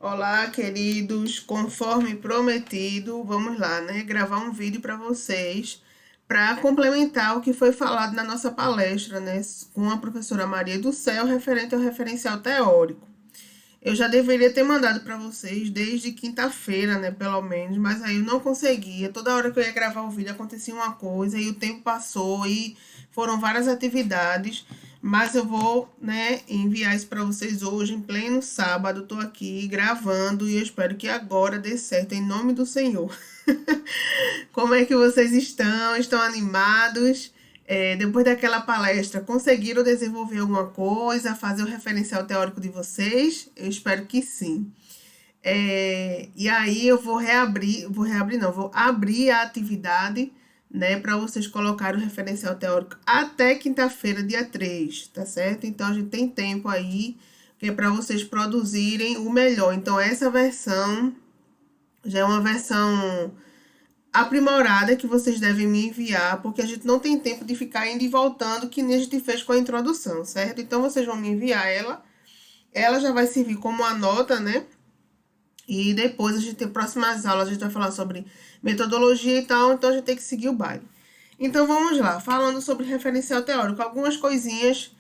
Olá, queridos. Conforme prometido, vamos lá, né? Gravar um vídeo para vocês para complementar o que foi falado na nossa palestra, né? Com a professora Maria do Céu, referente ao referencial teórico. Eu já deveria ter mandado para vocês desde quinta-feira, né? Pelo menos, mas aí eu não conseguia. Toda hora que eu ia gravar o vídeo acontecia uma coisa e o tempo passou e foram várias atividades. Mas eu vou, né, enviar isso para vocês hoje, em pleno sábado. Tô aqui gravando e eu espero que agora dê certo, em nome do Senhor. Como é que vocês estão? Estão animados? Depois daquela palestra, conseguiram desenvolver alguma coisa, fazer o referencial teórico de vocês? Eu espero que sim. E aí eu vou abrir a atividade, né, para vocês colocarem o referencial teórico até quinta-feira, dia 3, tá certo? Então a gente tem tempo aí, que é para vocês produzirem o melhor. Então essa versão já é uma versão aprimorada que vocês devem me enviar, porque a gente não tem tempo de ficar indo e voltando, que nem a gente fez com a introdução, certo? Então vocês vão me enviar ela. Ela já vai servir como uma nota, né? E depois a gente tem próximas aulas, a gente vai falar sobre metodologia e tal, então a gente tem que seguir o baile. Então vamos lá, falando sobre referencial teórico, algumas coisinhas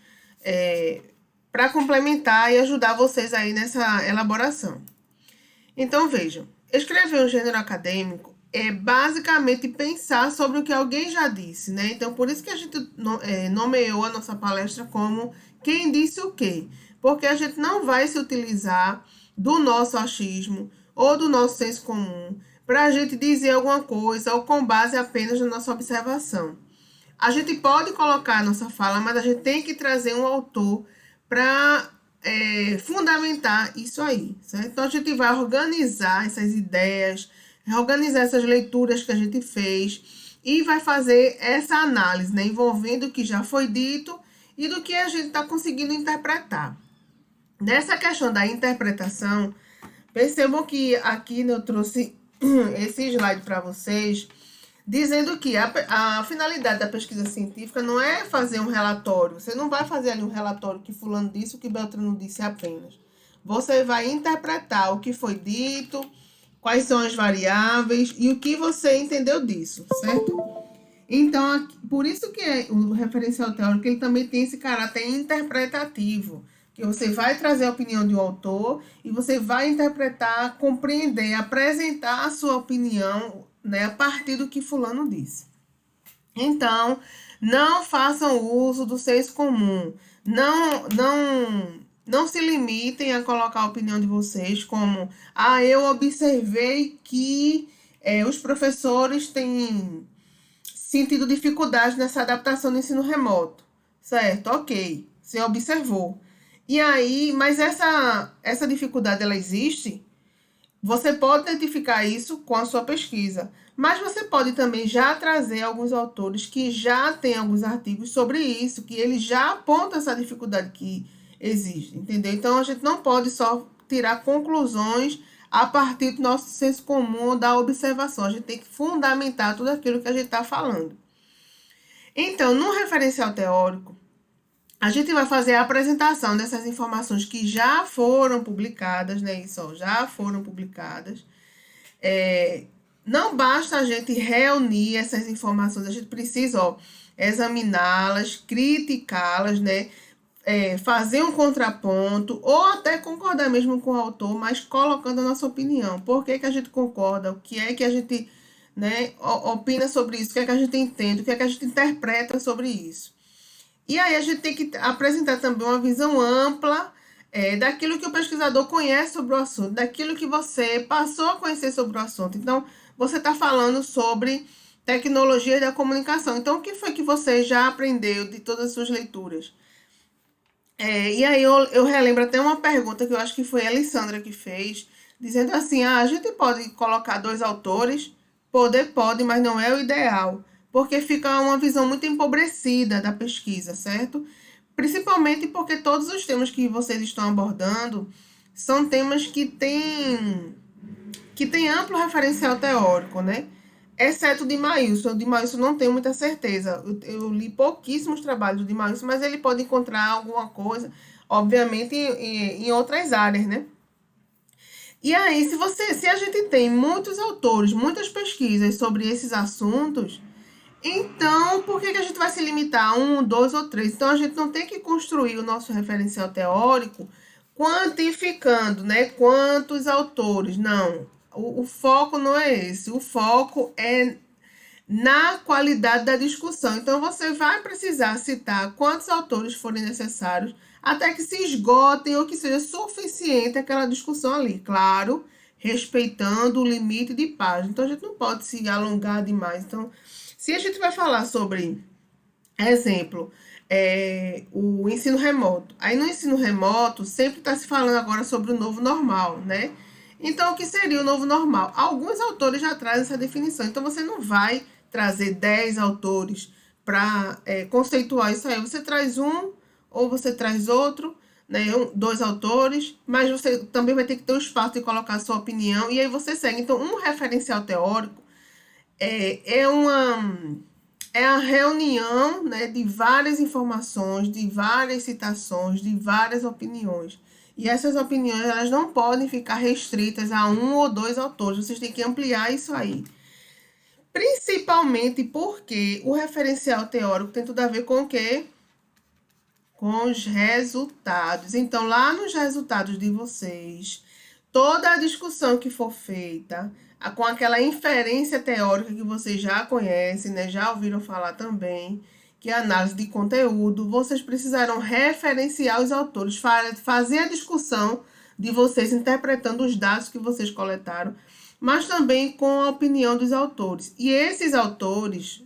para complementar e ajudar vocês aí nessa elaboração. Então vejam, escrever um gênero acadêmico é basicamente pensar sobre o que alguém já disse, né? Então por isso que a gente nomeou a nossa palestra como quem disse o quê? Porque a gente não vai se utilizar do nosso achismo ou do nosso senso comum para a gente dizer alguma coisa ou com base apenas na nossa observação. A gente pode colocar a nossa fala, mas a gente tem que trazer um autor para fundamentar isso aí, certo? Então a gente vai organizar essas ideias, organizar essas leituras que a gente fez e vai fazer essa análise, né, envolvendo o que já foi dito e do que a gente está conseguindo interpretar. Nessa questão da interpretação, percebam que aqui eu trouxe esse slide para vocês, dizendo que a finalidade da pesquisa científica não é fazer um relatório. Você não vai fazer ali um relatório que fulano disse, o que Beltrano disse apenas. Você vai interpretar o que foi dito, quais são as variáveis e o que você entendeu disso, certo? Então, por isso que o referencial teórico ele também tem esse caráter interpretativo, que você vai trazer a opinião de um autor e você vai interpretar, compreender, apresentar a sua opinião, né, a partir do que fulano disse. Então, não façam uso do senso comum. Não se limitem a colocar a opinião de vocês como, eu observei que os professores têm sentido dificuldade nessa adaptação do ensino remoto, certo? Ok, você observou. E aí, mas essa dificuldade, ela existe? Você pode identificar isso com a sua pesquisa, mas você pode também já trazer alguns autores que já têm alguns artigos sobre isso, que eles já apontam essa dificuldade que existe, entendeu? Então, a gente não pode só tirar conclusões a partir do nosso senso comum da observação. A gente tem que fundamentar tudo aquilo que a gente está falando. Então, no referencial teórico, a gente vai fazer a apresentação dessas informações que já foram publicadas, né? Isso, ó, já foram publicadas. Não basta a gente reunir essas informações, a gente precisa, ó, examiná-las, criticá-las, né? Fazer um contraponto, ou até concordar mesmo com o autor, mas colocando a nossa opinião. Por que que a gente concorda? O que é que a gente, né, opina sobre isso? O que é que a gente entende? O que é que a gente interpreta sobre isso? E aí a gente tem que apresentar também uma visão ampla daquilo que o pesquisador conhece sobre o assunto, daquilo que você passou a conhecer sobre o assunto. Então, você está falando sobre tecnologia da comunicação. Então, o que foi que você já aprendeu de todas as suas leituras? E aí eu relembro até uma pergunta que eu acho que foi a Alessandra que fez, dizendo assim, a gente pode colocar dois autores? Poder pode, mas não é o ideal, porque fica uma visão muito empobrecida da pesquisa, certo? Principalmente porque todos os temas que vocês estão abordando são temas que têm amplo referencial teórico, né? Exceto o de Maílson. O de Maílson não tenho muita certeza. Eu li pouquíssimos trabalhos de Maílson, mas ele pode encontrar alguma coisa, obviamente, em outras áreas, né? E aí, se a gente tem muitos autores, muitas pesquisas sobre esses assuntos, então por que que a gente vai se limitar a um, dois ou três? Então a gente não tem que construir o nosso referencial teórico quantificando, né? Quantos autores? Não. O foco não é esse. O foco é na qualidade da discussão. Então, você vai precisar citar quantos autores forem necessários até que se esgotem ou que seja suficiente aquela discussão ali. Claro, respeitando o limite de página. Então, a gente não pode se alongar demais. Então, se a gente vai falar sobre, exemplo, o ensino remoto. Aí, no ensino remoto, sempre está se falando agora sobre o novo normal, né? Então, o que seria o novo normal? Alguns autores já trazem essa definição. Então, você não vai trazer 10 autores para conceituar isso aí. Você traz um ou você traz outro, né? Dois autores, mas você também vai ter que ter o espaço de colocar a sua opinião e aí você segue. Então, um referencial teórico é uma é a reunião, né, de várias informações, de várias citações, de várias opiniões. E essas opiniões elas não podem ficar restritas a um ou dois autores. Vocês têm que ampliar isso aí. Principalmente porque o referencial teórico tem tudo a ver com o quê? Com os resultados. Então, lá nos resultados de vocês, toda a discussão que for feita, com aquela inferência teórica que vocês já conhecem, né? Já ouviram falar também, que é a análise de conteúdo, vocês precisarão referenciar os autores, fazer a discussão de vocês interpretando os dados que vocês coletaram, mas também com a opinião dos autores. E esses autores,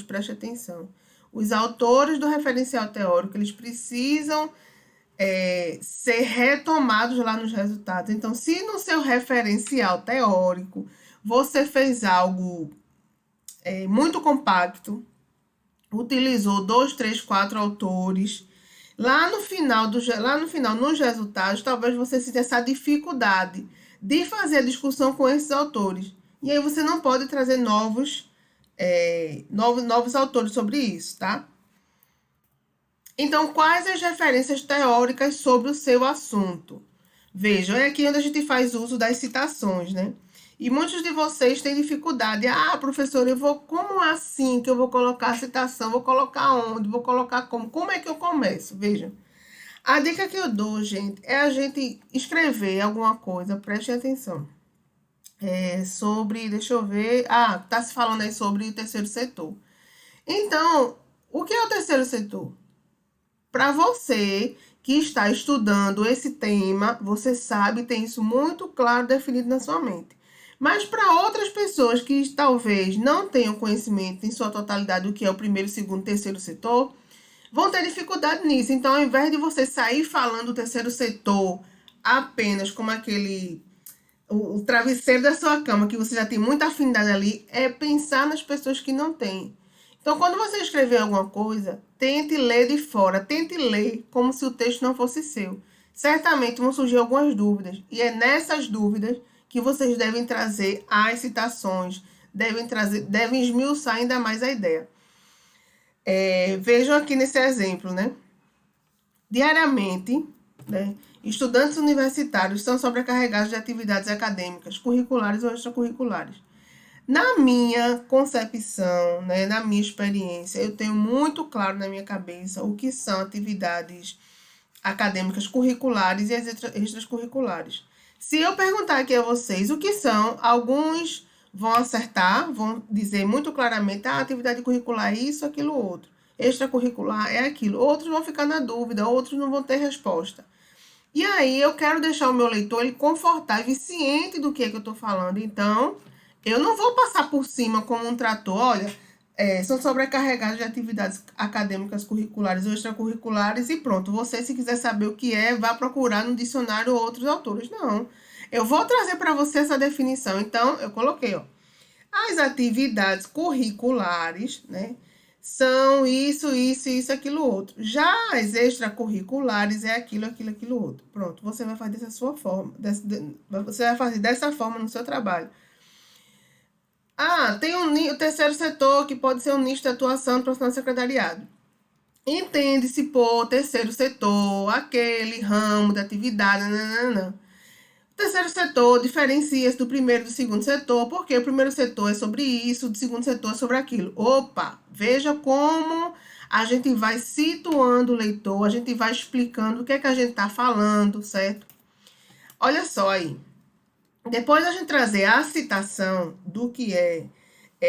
preste atenção, os autores do referencial teórico, eles precisam ser retomados lá nos resultados. Então, se no seu referencial teórico você fez algo muito compacto, utilizou dois, três, quatro autores, lá no final, nos resultados, talvez você sinta essa dificuldade de fazer a discussão com esses autores. E aí você não pode trazer novos autores sobre isso, tá? Então, quais as referências teóricas sobre o seu assunto? Vejam, é aqui onde a gente faz uso das citações, né? E muitos de vocês têm dificuldade. Ah, professor, como assim que eu vou colocar a citação? Vou colocar onde? Vou colocar como? Como é que eu começo? Vejam. A dica que eu dou, gente, é a gente escrever alguma coisa, preste atenção. Deixa eu ver. Ah, tá se falando aí sobre o terceiro setor. Então, o que é o terceiro setor? Para você que está estudando esse tema, você sabe, tem isso muito claro definido na sua mente. Mas para outras pessoas que talvez não tenham conhecimento em sua totalidade do que é o primeiro, segundo, terceiro setor, vão ter dificuldade nisso. Então, ao invés de você sair falando do terceiro setor apenas como o travesseiro da sua cama, que você já tem muita afinidade ali, é pensar nas pessoas que não têm. Então, quando você escrever alguma coisa, tente ler de fora, tente ler como se o texto não fosse seu. Certamente vão surgir algumas dúvidas, e é nessas dúvidas que vocês devem trazer as citações, devem esmiuçar ainda mais a ideia. Vejam aqui nesse exemplo, né? Diariamente, né, estudantes universitários são sobrecarregados de atividades acadêmicas, curriculares ou extracurriculares. Na minha concepção, né, na minha experiência, eu tenho muito claro na minha cabeça o que são atividades acadêmicas curriculares e as extracurriculares. Se eu perguntar aqui a vocês o que são, alguns vão acertar, vão dizer muito claramente, a atividade curricular é isso, aquilo, outro. Extracurricular é aquilo. Outros vão ficar na dúvida, outros não vão ter resposta. E aí eu quero deixar o meu leitor ele confortável e ciente do que é que eu estou falando. Então, eu não vou passar por cima como um trator, olha, são sobrecarregados de atividades acadêmicas curriculares ou extracurriculares e pronto. Você, se quiser saber o que é, vá procurar no dicionário outros autores. Não. Eu vou trazer para você essa definição. Então, eu coloquei, ó. As atividades curriculares, né? São isso, aquilo, outro. Já as extracurriculares é aquilo, outro. Pronto, você vai fazer dessa sua forma. Você vai fazer dessa forma no seu trabalho. Ah, tem o terceiro setor, que pode ser um nicho de atuação do profissional de secretariado. Entende-se por terceiro setor, aquele ramo de atividade, não. terceiro setor diferencia-se do primeiro e do segundo setor, porque o primeiro setor é sobre isso, o segundo setor é sobre aquilo. Opa, veja como a gente vai situando o leitor, a gente vai explicando o que é que a gente está falando, certo? Olha só aí. Depois da gente trazer a citação do que é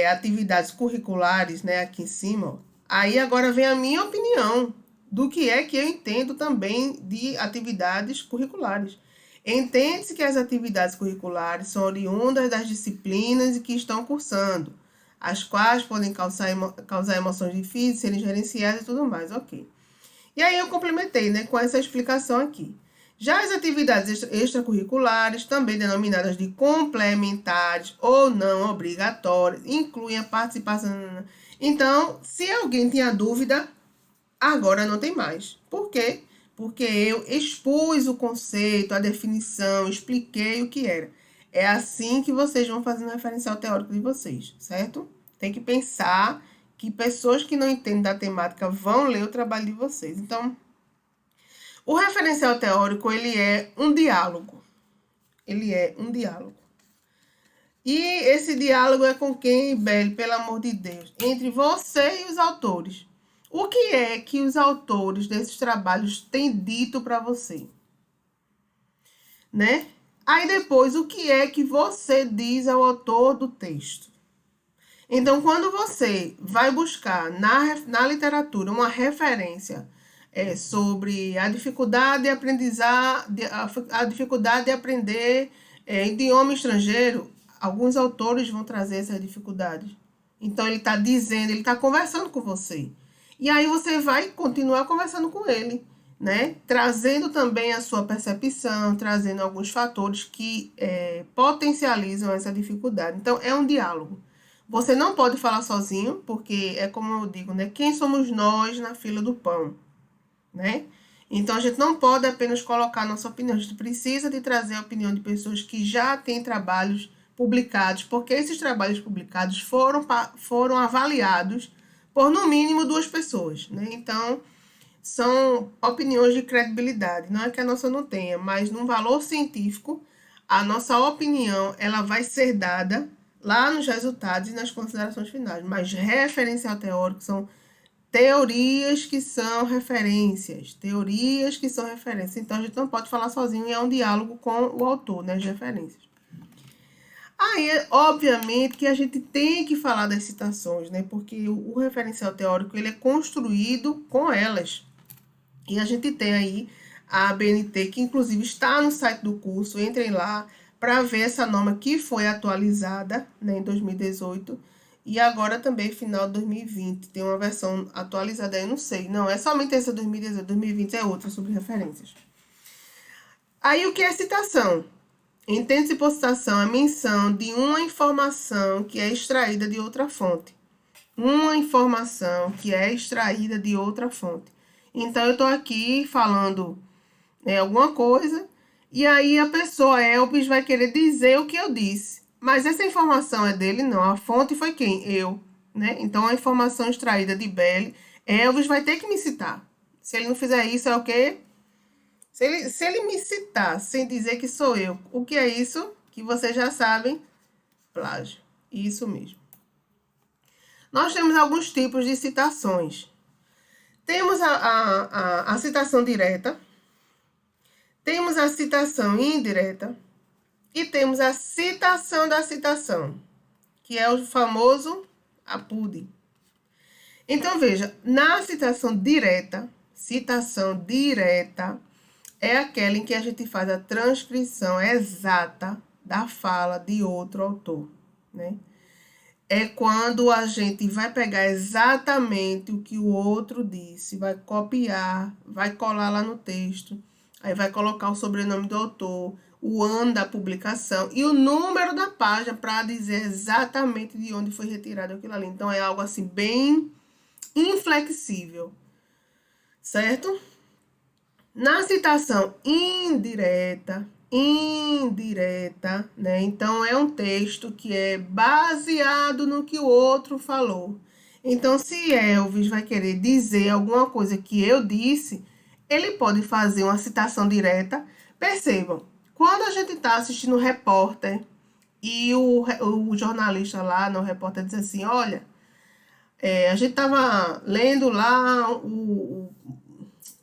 atividades curriculares, né, aqui em cima, ó, aí agora vem a minha opinião do que é que eu entendo também de atividades curriculares. Entende-se que as atividades curriculares são oriundas das disciplinas que estão cursando, as quais podem causar emoções difíceis, serem gerenciadas e tudo mais, ok. E aí eu complementei, né, com essa explicação aqui. Já as atividades extracurriculares, também denominadas de complementares ou não obrigatórias, incluem a participação. Então, se alguém tinha dúvida, agora não tem mais. Por quê? Porque eu expus o conceito, a definição, expliquei o que era. É assim que vocês vão fazer no referencial teórico de vocês, certo? Tem que pensar que pessoas que não entendem da temática vão ler o trabalho de vocês. Então, o referencial teórico, ele é um diálogo. Ele é um diálogo. E esse diálogo é com quem, Belle, pelo amor de Deus? Entre você e os autores. O que é que os autores desses trabalhos têm dito para você? Né? Aí depois, o que é que você diz ao autor do texto? Então, quando você vai buscar na literatura uma referência sobre a dificuldade de aprendizar, a dificuldade de aprender idioma estrangeiro, alguns autores vão trazer essas dificuldades. Então, ele está dizendo, ele está conversando com você. E aí você vai continuar conversando com ele, né? Trazendo também a sua percepção, trazendo alguns fatores que potencializam essa dificuldade. Então, é um diálogo. Você não pode falar sozinho, porque é como eu digo, né? Quem somos nós na fila do pão, né? Então, a gente não pode apenas colocar a nossa opinião. A gente precisa de trazer a opinião de pessoas que já têm trabalhos publicados, porque esses trabalhos publicados foram avaliados por, no mínimo, 2 pessoas, né? Então, são opiniões de credibilidade. Não é que a nossa não tenha, mas num valor científico, a nossa opinião, ela vai ser dada lá nos resultados e nas considerações finais. Mas referencial teórico são teorias que são referências. Teorias que são referências. Então, a gente não pode falar sozinho e é um diálogo com o autor, né? As referências. Aí, obviamente, que a gente tem que falar das citações, né? Porque o referencial teórico, ele é construído com elas. E a gente tem aí a ABNT, que inclusive está no site do curso. Entrem lá para ver essa norma que foi atualizada, né, em 2018. E agora também, final de 2020. Tem uma versão atualizada aí, não sei. Não, é somente essa 2018. 2020 é outra sobre referências. Aí, o que é citação? Entende-se por citação a menção de uma informação que é extraída de outra fonte. Uma informação que é extraída de outra fonte. Então, eu estou aqui falando alguma coisa, e aí a pessoa, Elvis, vai querer dizer o que eu disse. Mas essa informação é dele? Não. A fonte foi quem? Eu. Né? Então, a informação extraída de Belle, Elvis vai ter que me citar. Se ele não fizer isso, é o quê? Se ele me citar sem dizer que sou eu, o que é isso? Que vocês já sabem, plágio. Isso mesmo. Nós temos alguns tipos de citações. Temos a citação direta, temos a citação indireta e temos a citação da citação, que é o famoso APUD. Então, veja, na citação direta é aquela em que a gente faz a transcrição exata da fala de outro autor, né? É quando a gente vai pegar exatamente o que o outro disse, vai copiar, vai colar lá no texto, aí vai colocar o sobrenome do autor, o ano da publicação e o número da página para dizer exatamente de onde foi retirado aquilo ali. Então, é algo assim bem inflexível, certo? Na citação indireta, né? Então, é um texto que é baseado no que o outro falou. Então, se Elvis vai querer dizer alguma coisa que eu disse, ele pode fazer uma citação direta. Percebam, Quando a gente está assistindo o repórter e o jornalista lá, no repórter, diz assim, olha, a gente estava lendo lá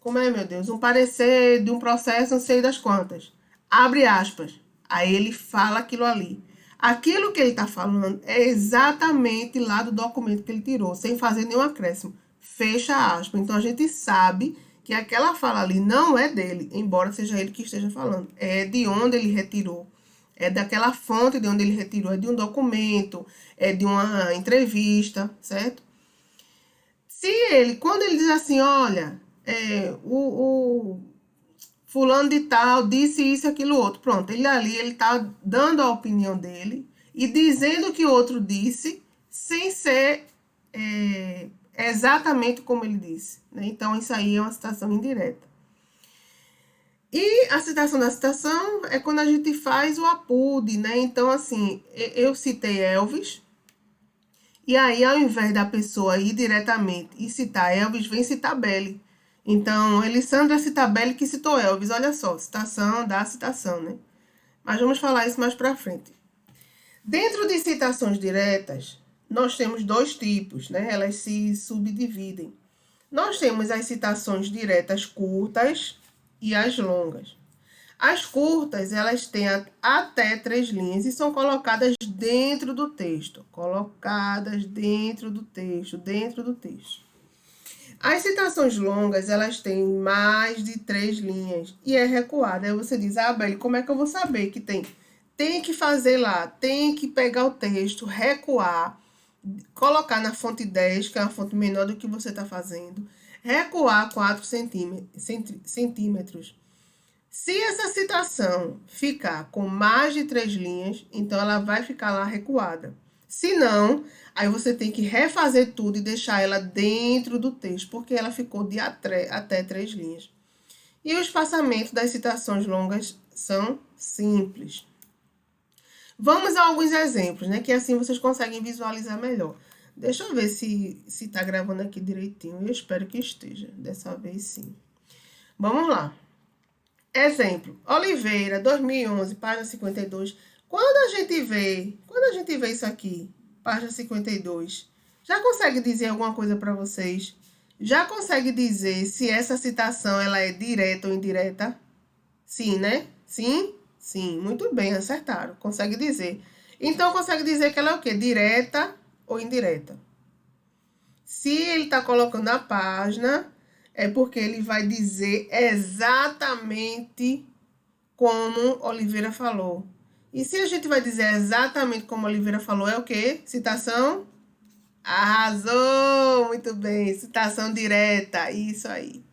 como é, meu Deus, um parecer de um processo, não sei das quantas. Abre aspas. Aí ele fala aquilo ali. Aquilo que ele está falando é exatamente lá do documento que ele tirou, sem fazer nenhum acréscimo. Fecha aspas. Então a gente sabe que aquela fala ali não é dele, embora seja ele que esteja falando. É de onde ele retirou. É daquela fonte de onde ele retirou. É de um documento, é de uma entrevista, certo? Se ele, quando ele diz assim, olha, o fulano de tal disse isso, aquilo, outro, pronto, ele ali, ele tá dando a opinião dele e dizendo o que o outro disse, sem ser exatamente como ele disse, né? Então, isso aí é uma citação indireta. E a citação da citação é quando a gente faz o apude, né? Então, assim, eu citei Elvis, e aí, ao invés da pessoa ir diretamente e citar Elvis, vem citar Belly. Então, Elisandra cita Belly que citou Elvis. Olha só, citação da citação, né? Mas vamos falar isso mais pra frente. Dentro de citações diretas, nós temos dois tipos, né? Elas se subdividem. Nós temos as citações diretas curtas e as longas. As curtas, elas têm até 3 linhas e são colocadas dentro do texto. Colocadas dentro do texto, dentro do texto. As citações longas, elas têm mais de 3 linhas e é recuada. Aí você diz, Beli, como é que eu vou saber que tem? Tem que fazer lá, tem que pegar o texto, recuar, colocar na fonte 10, que é uma fonte menor do que você está fazendo, recuar 4 centímetros. Se essa citação ficar com mais de 3 linhas, então ela vai ficar lá recuada. Se não, aí você tem que refazer tudo e deixar ela dentro do texto, porque ela ficou de até 3 linhas. E o espaçamento das citações longas são simples. Vamos a alguns exemplos, né? Que assim vocês conseguem visualizar melhor. Deixa eu ver se está gravando aqui direitinho. Eu espero que esteja. Dessa vez, sim. Vamos lá. Exemplo. Oliveira, 2011, página 52. Quando a gente vê isso aqui, página 52, já consegue dizer alguma coisa para vocês? Já consegue dizer se essa citação ela é direta ou indireta? Sim, né? Sim? Sim, muito bem, acertaram. Consegue dizer. Então, consegue dizer que ela é o quê? Direta ou indireta? Se ele está colocando a página, é porque ele vai dizer exatamente como Oliveira falou. E se a gente vai dizer exatamente como Oliveira falou, é o quê? Citação? Arrasou! Muito bem, citação direta, isso aí.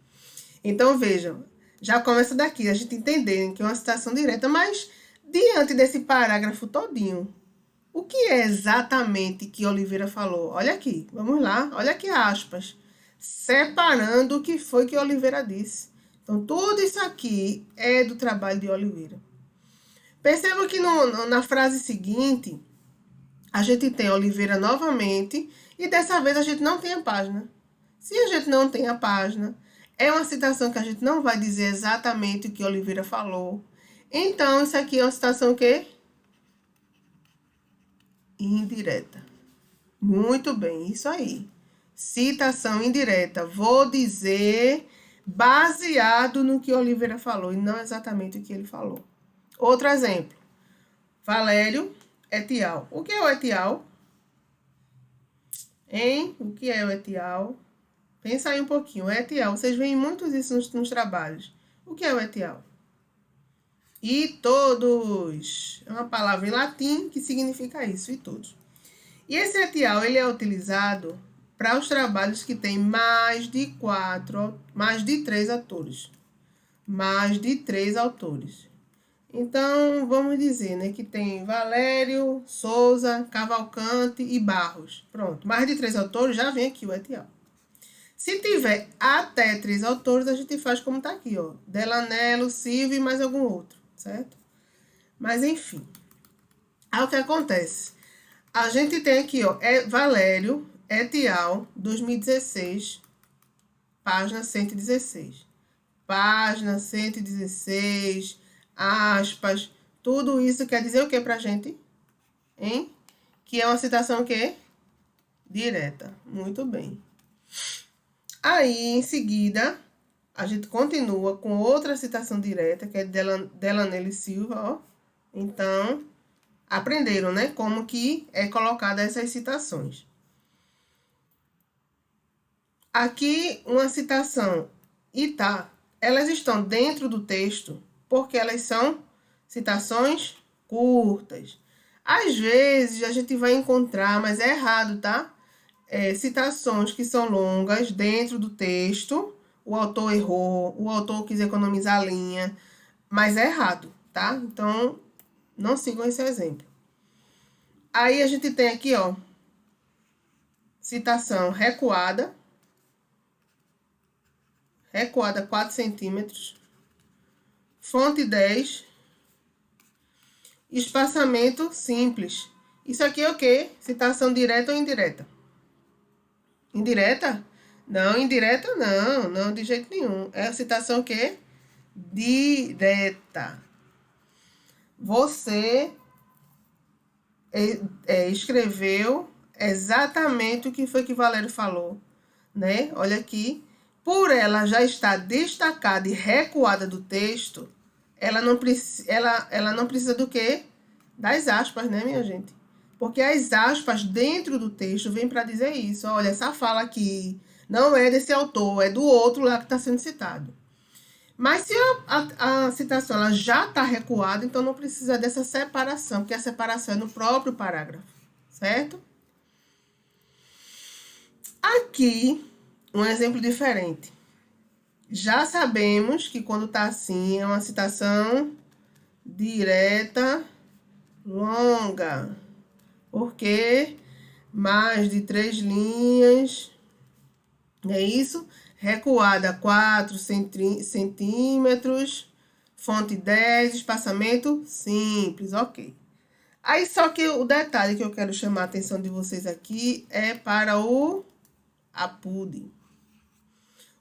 Então, vejam, já começa daqui, a gente entender que é uma citação direta, mas diante desse parágrafo todinho, o que é exatamente que Oliveira falou? Olha aqui, vamos lá, olha aqui aspas, separando o que foi que Oliveira disse. Então, tudo isso aqui é do trabalho de Oliveira. Perceba que na frase seguinte, a gente tem Oliveira novamente, e dessa vez a gente não tem a página. Se a gente não tem a página, é uma citação que a gente não vai dizer exatamente o que Oliveira falou. Então, isso aqui é uma citação o quê? Indireta. Muito bem, isso aí. Citação indireta. Vou dizer baseado no que Oliveira falou e não exatamente o que ele falou. Outro exemplo. Valério et al. O que é o et al? Hein? O que é o et al? Pensa aí um pouquinho. Et al. Vocês veem muitos isso nos trabalhos. O que é o et al? E todos. É uma palavra em latim que significa isso, e todos. E esse et al, ele é utilizado para os trabalhos que tem mais de 3 autores. Mais de 3 autores. Então, vamos dizer, né, que tem Valério, Souza, Cavalcante e Barros. Pronto, mais de 3 autores, já vem aqui o et al. Se tiver até 3 autores, a gente faz como tá aqui, ó. Delanello, Silva e mais algum outro, certo? Mas, enfim. Aí o que acontece? A gente tem aqui, ó, Valério et al, 2016, página 116. Página 116, aspas, tudo isso quer dizer o que pra gente? Hein? Que é uma citação o quê? Direta. Muito bem. Aí, em seguida, a gente continua com outra citação direta, que é de Delanelle Silva, ó. Então, aprenderam, né? Como que é colocada essas citações. Aqui, uma citação e tá. Elas estão dentro do texto porque elas são citações curtas. Às vezes, a gente vai encontrar, mas é errado, tá? Citações que são longas dentro do texto. O autor errou, o autor quis economizar a linha, mas é errado, tá? Então, não sigam esse exemplo. Aí a gente tem aqui, ó, citação recuada 4 centímetros, fonte 10, espaçamento simples. Isso aqui é o quê? Citação direta ou indireta? Indireta? Não, indireta não, não de jeito nenhum. É a citação o quê? Direta. Você escreveu exatamente o que foi que Valério falou, né? Olha aqui. Por ela já estar destacada e recuada do texto, ela não precisa do quê? Das aspas, né, minha gente? Porque as aspas dentro do texto vêm para dizer isso. Olha, essa fala aqui não é desse autor, é do outro lá que está sendo citado. Mas se a citação ela já está recuada, então não precisa dessa separação, porque a separação é no próprio parágrafo, certo? Aqui, um exemplo diferente. Já sabemos que quando está assim, é uma citação direta, longa, porque mais de 3 linhas, é isso? Recuada 4 centímetros, fonte 10, espaçamento simples, ok. Aí só que o detalhe que eu quero chamar a atenção de vocês aqui é para o APUD.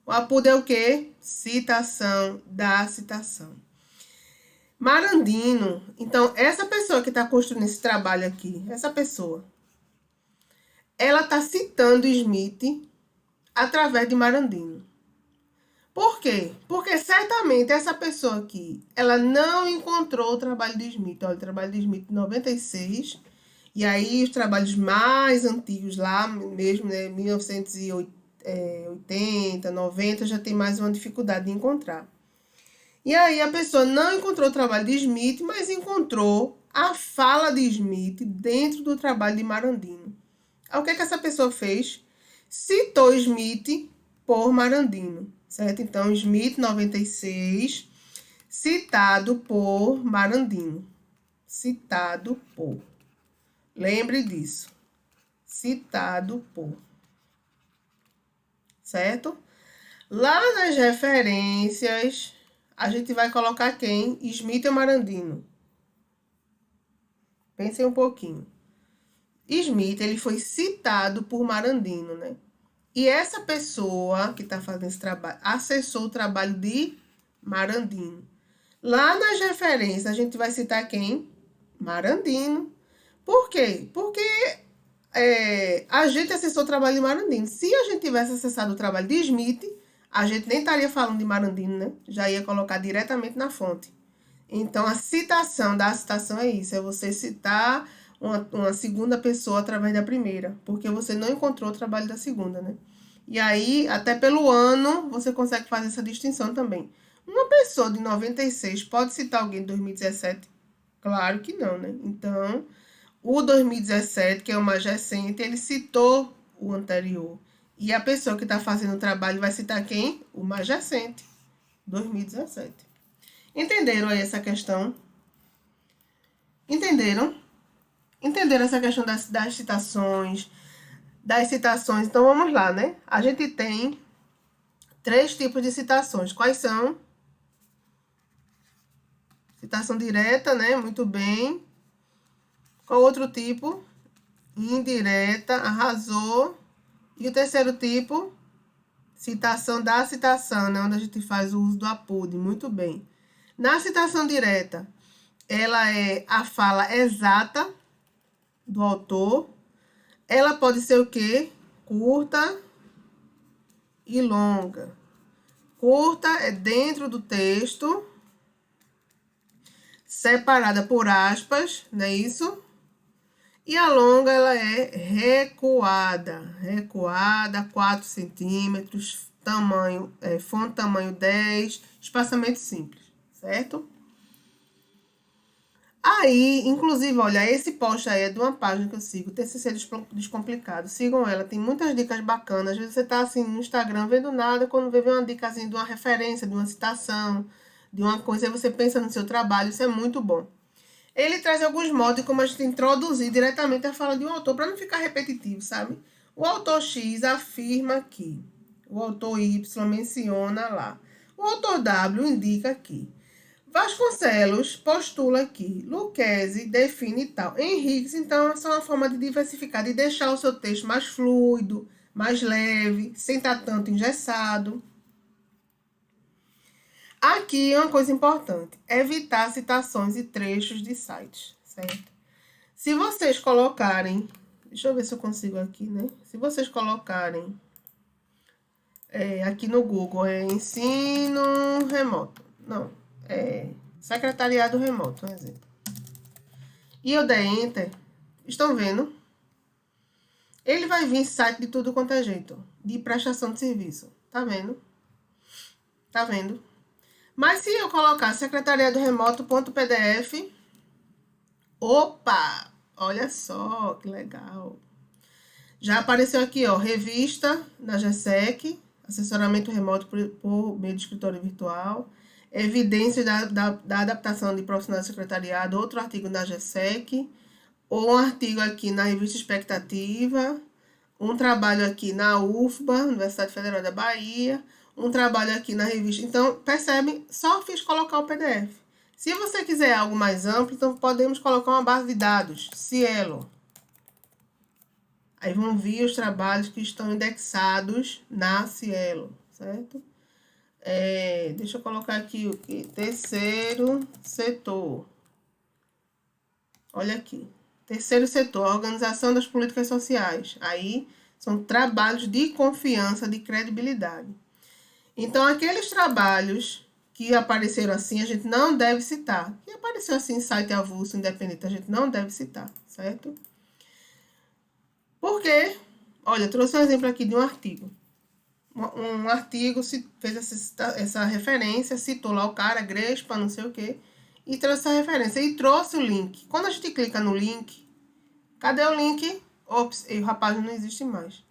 O APUD é o quê? Citação da citação. Marandino. Então, essa pessoa que está construindo esse trabalho aqui, essa pessoa, ela está citando Smith através de Marandino. Por quê? Porque certamente essa pessoa aqui, ela não encontrou o trabalho de Smith. Olha, o trabalho de Smith de 96. E aí, os trabalhos mais antigos lá, mesmo, né, 1980, 90, já tem mais uma dificuldade de encontrar. E aí, a pessoa não encontrou o trabalho de Smith, mas encontrou a fala de Smith dentro do trabalho de Marandino. Aí, o que é que essa pessoa fez? Citou Smith por Marandino, certo? Então, Smith, 96, citado por Marandino. Citado por. Lembre disso. Citado por. Certo? Lá nas referências, a gente vai colocar quem? Smith ou Marandino? Pensem um pouquinho. Smith, ele foi citado por Marandino, né? E essa pessoa que está fazendo esse trabalho acessou o trabalho de Marandino. Lá nas referências, a gente vai citar quem? Marandino. Por quê? Porque a gente acessou o trabalho de Marandino. Se a gente tivesse acessado o trabalho de Smith, a gente nem estaria falando de Marandino, né? Já ia colocar diretamente na fonte. Então, a citação da citação é isso. É você citar uma segunda pessoa através da primeira. Porque você não encontrou o trabalho da segunda, né? E aí, até pelo ano, você consegue fazer essa distinção também. Uma pessoa de 96 pode citar alguém de 2017? Claro que não, né? Então, o 2017, que é o mais recente, ele citou o anterior. E a pessoa que está fazendo o trabalho vai citar quem? O mais recente, 2017. Entenderam aí essa questão? Entenderam? Entenderam essa questão das citações? Das citações. Então, vamos lá, né? A gente tem 3 tipos de citações. Quais são? Citação direta, né? Muito bem. Qual outro tipo? Indireta, arrasou. E o terceiro tipo? Citação da citação, né? Onde a gente faz o uso do APUD. Muito bem. Na citação direta, ela é a fala exata do autor. Ela pode ser o quê? Curta e longa. Curta é dentro do texto, separada por aspas, não é isso? E a longa, ela é recuada 4 centímetros, tamanho, fonte tamanho 10, espaçamento simples, certo? Aí, inclusive, olha, esse post aí é de uma página que eu sigo, TCC Descomplicado. Sigam ela, tem muitas dicas bacanas. Às vezes você tá assim no Instagram vendo nada, quando vê uma dicasinha de uma referência, de uma citação, de uma coisa, aí você pensa no seu trabalho, isso é muito bom. Ele traz alguns modos de como a gente introduzir diretamente a fala de um autor, para não ficar repetitivo, sabe? O autor X afirma que, o autor Y menciona lá, o autor W indica aqui. Vasconcelos postula aqui, Lucchesi define tal. Henriques, então, essa é uma forma de diversificar, de deixar o seu texto mais fluido, mais leve, sem estar tanto engessado. Aqui é uma coisa importante, evitar citações e trechos de sites, certo? Se vocês colocarem, deixa eu ver se eu consigo aqui, né? Se vocês colocarem aqui no Google, ensino remoto, não, secretariado remoto, um exemplo. E eu der Enter, estão vendo? Ele vai vir site de tudo quanto é jeito, de prestação de serviço, tá vendo? Tá vendo? Mas se eu colocar secretariadoremoto.pdf, opa, olha só que legal. Já apareceu aqui, ó, revista da GSEC, assessoramento remoto por meio de escritório virtual, evidências da adaptação de profissionais do secretariado, outro artigo da GSEC, ou um artigo aqui na revista Expectativa, um trabalho aqui na UFBA, Universidade Federal da Bahia, um trabalho aqui na revista. Então, percebe? Só fiz colocar o PDF. Se você quiser algo mais amplo, então podemos colocar uma base de dados, Cielo. Aí vão vir os trabalhos que estão indexados na Cielo, certo? Deixa eu colocar aqui o que? Terceiro setor. Olha aqui. Terceiro setor, organização das políticas sociais. Aí são trabalhos de confiança, de credibilidade. Então, aqueles trabalhos que apareceram assim, a gente não deve citar. Que apareceu assim em site avulso, independente, a gente não deve citar, certo? Por quê? Olha, trouxe um exemplo aqui de um artigo. Um artigo fez essa referência, citou lá o cara, Grespa, não sei o quê, e trouxe essa referência. E trouxe o link. Quando a gente clica no link, cadê o link? Ops, o rapaz não existe mais.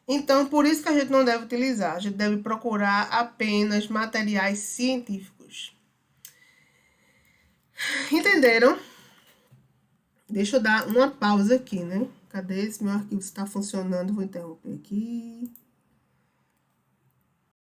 Então, por isso que a gente não deve utilizar. A gente deve procurar apenas materiais científicos. Entenderam? Deixa eu dar uma pausa aqui, né? Cadê esse meu arquivo? Se está funcionando, vou interromper aqui.